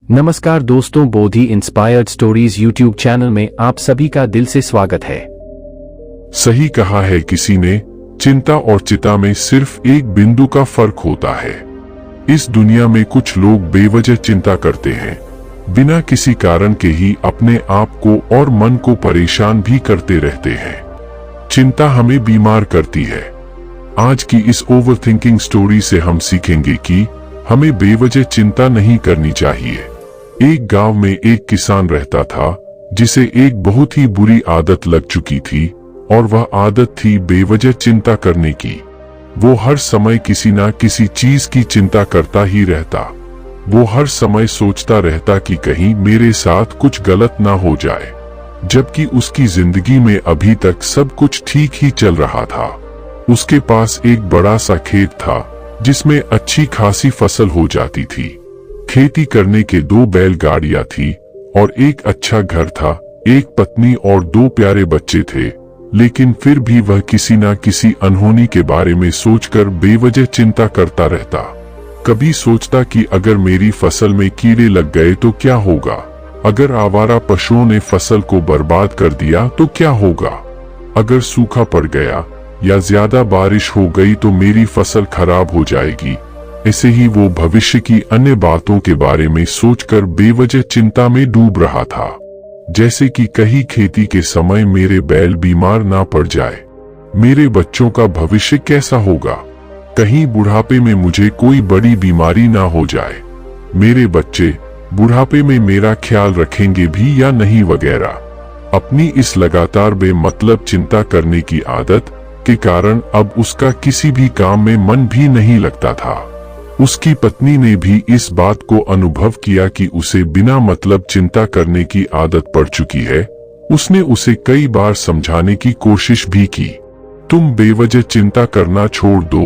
नमस्कार दोस्तों, बोधि inspired stories YouTube channel में आप सभी का दिल से स्वागत है। सही कहा है किसी ने, चिंता और चिता में सिर्फ एक बिंदु का फर्क होता है। इस दुनिया में कुछ लोग बेवजह चिंता करते हैं, बिना किसी कारण के ही अपने आप को और मन को परेशान भी करते रहते हैं। चिंता हमें बीमार करती है। आज की इस ओवरथिंकिंग स्टोरी से हम सीखेंगे कि हमें बेवजह चिंता नहीं करनी चाहिए। एक गांव में एक किसान रहता था जिसे एक बहुत ही बुरी आदत लग चुकी थी, और वह आदत थी बेवजह चिंता करने की। वो हर समय किसी ना किसी चीज की चिंता करता ही रहता। वो हर समय सोचता रहता कि कहीं मेरे साथ कुछ गलत ना हो जाए, जबकि उसकी जिंदगी में अभी तक सब कुछ ठीक ही चल रहा था। उसके पास एक बड़ा सा खेत था जिसमें अच्छी खासी फसल हो जाती थी। खेती करने के 2 बैलगाड़ियां थी और एक अच्छा घर था, एक पत्नी और 2 प्यारे बच्चे थे। लेकिन फिर भी वह किसी ना किसी अनहोनी के बारे में सोचकर बेवजह चिंता करता रहता। कभी सोचता कि अगर मेरी फसल में कीड़े लग गए तो क्या होगा, अगर आवारा पशुओं ने फसल को बर्बाद कर दिया तो क्या होगा, अगर सूखा पड़ गया या ज्यादा बारिश हो गई तो मेरी फसल खराब हो जाएगी। ऐसे ही वो भविष्य की अन्य बातों के बारे में सोचकर बेवजह चिंता में डूब रहा था। जैसे कि कहीं खेती के समय मेरे बैल बीमार ना पड़ जाए, मेरे बच्चों का भविष्य कैसा होगा, कहीं बुढ़ापे में मुझे कोई बड़ी बीमारी ना हो जाए, मेरे बच्चे बुढ़ापे में मेरा ख्याल रखेंगे भी या नहीं वगैरह। अपनी इस लगातार बेमतलब चिंता करने की आदत के कारण अब उसका किसी भी काम में मन भी नहीं लगता था। उसकी पत्नी ने भी इस बात को अनुभव किया कि उसे बिना मतलब चिंता करने की आदत पड़ चुकी है। उसने उसे कई बार समझाने की कोशिश भी की, तुम बेवजह चिंता करना छोड़ दो,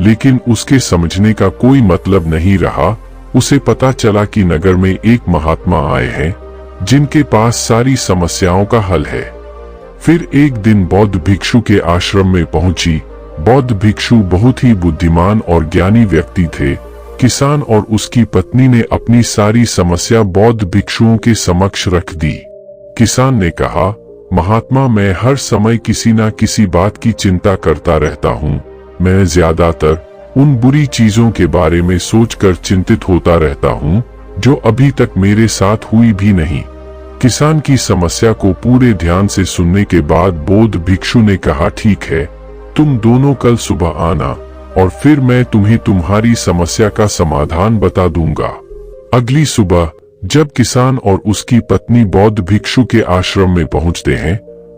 लेकिन उसके समझने का कोई मतलब नहीं रहा। उसे पता चला कि नगर में एक महात्मा आए हैं जिनके पास सारी समस्याओं का हल है। फिर एक दिन बौद्ध भिक्षु के आश्रम में पहुंची। बौद्ध भिक्षु बहुत ही बुद्धिमान और ज्ञानी व्यक्ति थे। किसान और उसकी पत्नी ने अपनी सारी समस्या बौद्ध भिक्षुओं के समक्ष रख दी। किसान ने कहा, महात्मा, मैं हर समय किसी ना किसी बात की चिंता करता रहता हूँ। मैं ज्यादातर उन बुरी चीजों के बारे में सोचकर चिंतित होता रहता हूँ जो अभी तक मेरे साथ हुई भी नहीं। किसान की समस्या को पूरे ध्यान से सुनने के बाद बौद्ध भिक्षु ने कहा, ठीक है, तुम दोनों कल सुबह आना और फिर मैं तुम्हें तुम्हारी समस्या का समाधान बता दूंगा। अगली सुबह जब किसान और उसकी पत्नी बौद्ध भिक्षु के आश्रम में पहुंचते हैं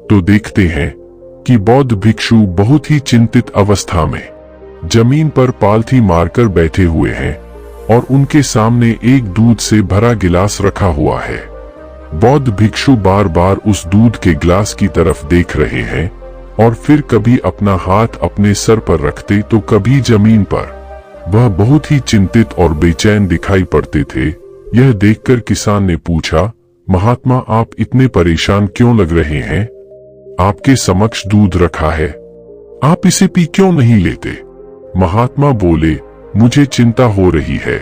तो देखते हैं कि बौद्ध भिक्षु बहुत ही चिंतित अवस्था में जमीन पर पालथी मारकर बैठे हुए हैं और उनके सामने एक दूध से भरा गिलास रखा हुआ है। बौद्ध भिक्षु बार बार उस दूध के गिलास की तरफ देख रहे हैं और फिर कभी अपना हाथ अपने सर पर रखते तो कभी जमीन पर। वह बहुत ही चिंतित और बेचैन दिखाई पड़ते थे। यह देखकर किसान ने पूछा, महात्मा, आप इतने परेशान क्यों लग रहे हैं? आपके समक्ष दूध रखा है, आप इसे पी क्यों नहीं लेते? महात्मा बोले, मुझे चिंता हो रही है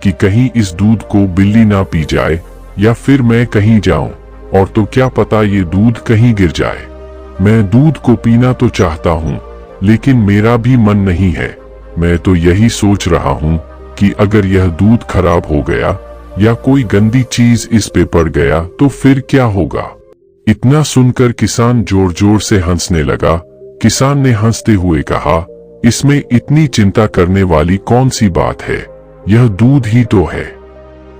कि कहीं इस दूध को बिल्ली ना पी जाए या फिर मैं कहीं जाऊं और तो क्या पता ये दूध कहीं गिर जाए। मैं दूध को पीना तो चाहता हूँ, लेकिन मेरा भी मन नहीं है। मैं तो यही सोच रहा हूँ कि अगर यह दूध खराब हो गया या कोई गंदी चीज इस पे पड़ गया तो फिर क्या होगा? इतना सुनकर किसान जोर जोर से हंसने लगा। किसान ने हंसते हुए कहा, इसमें इतनी चिंता करने वाली कौन सी बात है? यह दूध ही तो है।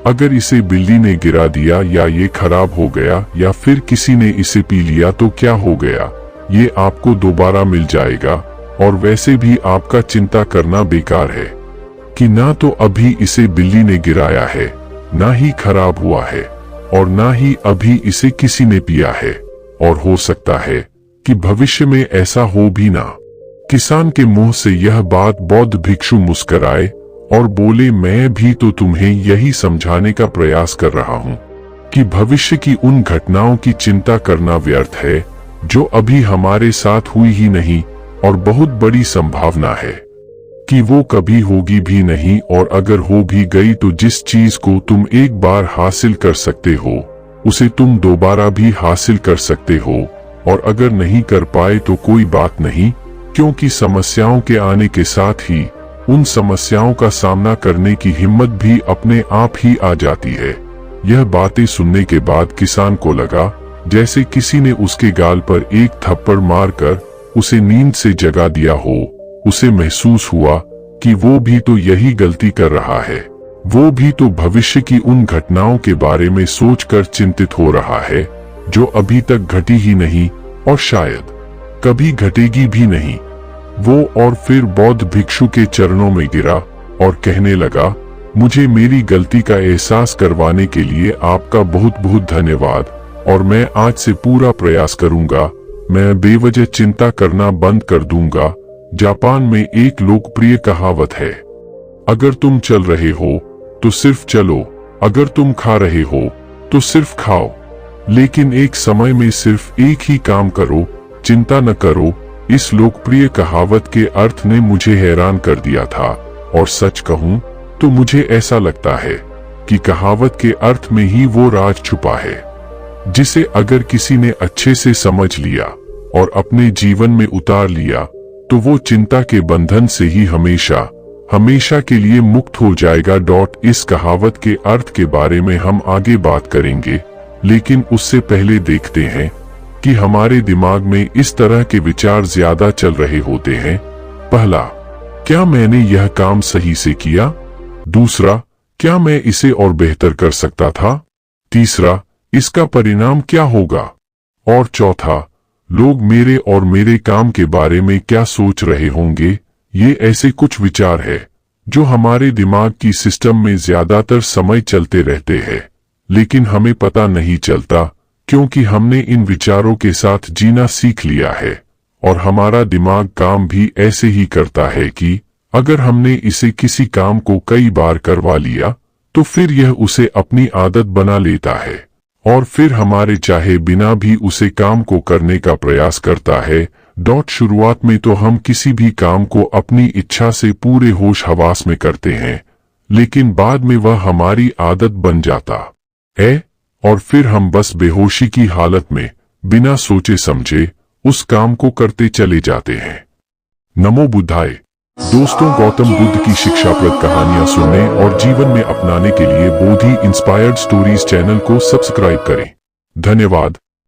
अगर इसे बिल्ली ने गिरा दिया या ये खराब हो गया या फिर किसी ने इसे पी लिया तो क्या हो गया? ये आपको दोबारा मिल जाएगा और वैसे भी आपका चिंता करना बेकार है कि ना तो अभी इसे बिल्ली ने गिराया है, ना ही खराब हुआ है और ना ही अभी इसे किसी ने पिया है, और हो सकता है कि भविष्य में ऐसा हो भी ना। किसान के मुंह से यह बात बौद्ध भिक्षु मुस्कुराए और बोले, मैं भी तो तुम्हें यही समझाने का प्रयास कर रहा हूँ कि भविष्य की उन घटनाओं की चिंता करना व्यर्थ है जो अभी हमारे साथ हुई ही नहीं और बहुत बड़ी संभावना है। कि वो कभी होगी भी नहीं, और अगर हो भी गई तो जिस चीज को तुम एक बार हासिल कर सकते हो उसे तुम दोबारा भी हासिल कर सकते हो, और अगर नहीं कर पाए तो कोई बात नहीं, क्योंकि समस्याओं के आने के साथ ही उन समस्याओं का सामना करने की हिम्मत भी अपने आप ही आ जाती है। यह बातें सुनने के बाद किसान को लगा जैसे किसी ने उसके गाल पर एक थप्पड़ मारकर उसे नींद से जगा दिया हो। उसे महसूस हुआ कि वो भी तो यही गलती कर रहा है। वो भी तो भविष्य की उन घटनाओं के बारे में सोचकर चिंतित हो रहा है जो अभी तक घटी ही नहीं और शायद कभी घटेगी भी नहीं। वो और फिर बौद्ध भिक्षु के चरणों में गिरा और कहने लगा, मुझे मेरी गलती का एहसास करवाने के लिए आपका बहुत बहुत धन्यवाद, और मैं आज से पूरा प्रयास करूंगा। मैं बेवजह चिंता करना बंद कर दूंगा। जापान में एक लोकप्रिय कहावत है, अगर तुम चल रहे हो तो सिर्फ चलो, अगर तुम खा रहे हो तो सिर्फ खाओ, लेकिन एक समय में सिर्फ एक ही काम करो, चिंता न करो। इस लोकप्रिय कहावत के अर्थ ने मुझे हैरान कर दिया था, और सच कहूं तो मुझे ऐसा लगता है कि कहावत के अर्थ में ही वो राज छुपा है, जिसे अगर किसी ने अच्छे से समझ लिया और अपने जीवन में उतार लिया तो वो चिंता के बंधन से ही हमेशा हमेशा के लिए मुक्त हो जाएगा। इस कहावत के अर्थ के बारे में हम आगे बात करेंगे, लेकिन उससे पहले देखते हैं कि हमारे दिमाग में इस तरह के विचार ज्यादा चल रहे होते हैं। पहला, क्या मैंने यह काम सही से किया? दूसरा, क्या मैं इसे और बेहतर कर सकता था? तीसरा, इसका परिणाम क्या होगा? और चौथा, लोग मेरे और मेरे काम के बारे में क्या सोच रहे होंगे? ये ऐसे कुछ विचार है जो हमारे दिमाग की सिस्टम में ज्यादातर समय चलते रहते हैं, लेकिन हमें पता नहीं चलता, क्योंकि हमने इन विचारों के साथ जीना सीख लिया है। और हमारा दिमाग काम भी ऐसे ही करता है कि अगर हमने इसे किसी काम को कई बार करवा लिया तो फिर यह उसे अपनी आदत बना लेता है, और फिर हमारे चाहे बिना भी उसे काम को करने का प्रयास करता है। शुरुआत में तो हम किसी भी काम को अपनी इच्छा से पूरे होश हवास में करते हैं, लेकिन बाद में वह हमारी आदत बन जाता है, और फिर हम बस बेहोशी की हालत में बिना सोचे समझे उस काम को करते चले जाते हैं। नमो बुद्धाय। दोस्तों, गौतम बुद्ध की शिक्षाप्रद कहानियां सुनने और जीवन में अपनाने के लिए बोधि इंस्पायर्ड स्टोरीज चैनल को सब्सक्राइब करें। धन्यवाद।